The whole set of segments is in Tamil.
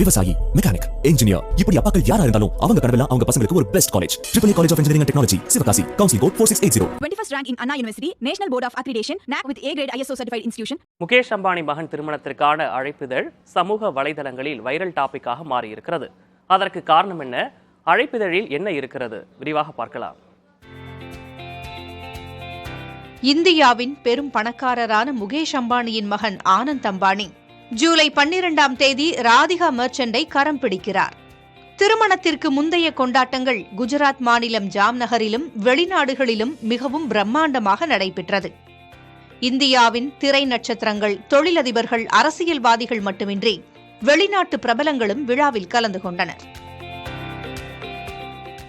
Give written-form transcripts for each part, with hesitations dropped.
விவசாயி, மெக்கானிக், இன்ஜினியர், இப்படி அப்பாக்கள் யாரா இருந்தாலும் அவங்க கனவெல்லாம் அவங்க பசங்களுக்கு ஒரு best college. AAA College of Engineering and Technology, Sivakasi. Counseling code 4680. 21st rank in Anna University, National Board of Accreditation, NAC with A grade ISO certified institution. Mukesh Ambani மகன் திருமணத்திற்கான அழைப்பிதழ் சமூக வலைதளங்களில் வைரல் டாபிக்காக மாறியிருக்கிறது. அதற்கு காரணம் என்ன? அழைப்பிதழில் என்ன இருக்கிறது? விரிவாக பார்க்கலாம். இந்தியாவின் பெரும் பணக்காரரான முகேஷ் அம்பானியின் மகன் ஆனந்த் அம்பானி ஜூலை 12ஆம் தேதி ராதிகா மெர்ச்சண்டை கரம் பிடிக்கிறார். திருமணத்திற்கு முந்தைய கொண்டாட்டங்கள் குஜராத் மாநிலம் ஜாம்நகரிலும் வெளிநாடுகளிலும் மிகவும் பிரம்மாண்டமாக நடைபெற்றது. இந்தியாவின் திரை நட்சத்திரங்கள், தொழிலதிபர்கள், அரசியல்வாதிகள் மட்டுமின்றி வெளிநாட்டு பிரபலங்களும் விழாவில் கலந்து கொண்டனர்.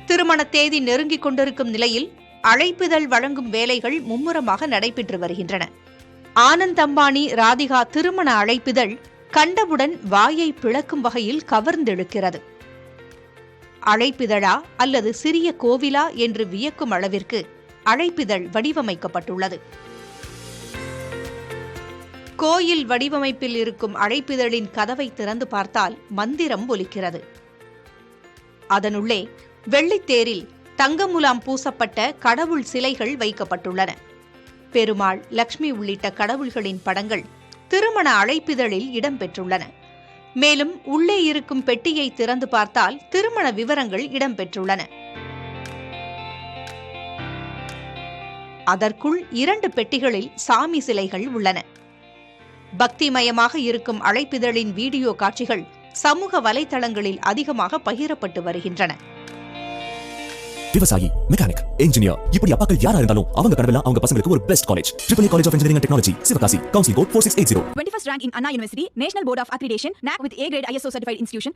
திருமண தேதி நெருங்கிக் கொண்டிருக்கும் நிலையில் அழைப்பிதழ் வழங்கும் வேலைகள் மும்முரமாக நடைபெற்று வருகின்றன. ஆனந்த் அம்பானி ராதிகா திருமண அழைப்பிதழ் கண்டவுடன் வாயை பிளக்கும் வகையில் கவர்ந்தெழுக்கிறது. அழைப்பிதழா அல்லது சிறிய கோவிலா என்று வியக்கும் அளவிற்கு அழைப்பிதழ் வடிவமைக்கப்பட்டுள்ளது. கோயில் வடிவமைப்பில் இருக்கும் அழைப்பிதழின் கதவை திறந்து பார்த்தால் மந்திரம் ஒலிக்கிறது. அதனுள்ளே வெள்ளித்தேரில் தங்கமுலாம் பூசப்பட்ட கடவுள் சிலைகள் வைக்கப்பட்டுள்ளன. பெருமாள், லக்ஷ்மி உள்ளிட்ட கடவுள்களின் படங்கள் திருமண அழைப்பிதழில் இடம்பெற்றுள்ளன. மேலும் உள்ளே இருக்கும் பெட்டியை திறந்து பார்த்தால் திருமண விவரங்கள் இடம்பெற்றுள்ளன. அதற்குள் 2 பெட்டிகளில் சாமி சிலைகள் உள்ளன. பக்திமயமாக இருக்கும் அழைப்பிதழின் வீடியோ காட்சிகள் சமூக வலைதளங்களில் அதிகமாக பகிரப்பட்டு வருகின்றன. விவசாயி, மெக்கானிக், இன்ஜினியர், இப்படி அப்பாக்கள் யாரா இருந்தாலும் அவங்க கனவெல்லாம் அவங்க பசங்களுக்கு ஒரு best college. AAA College of Engineering and Technology, Sivakasi. Counseling code 4680. 21st rank in Anna University, National Board of Accreditation, NAC with A grade ISO certified institution.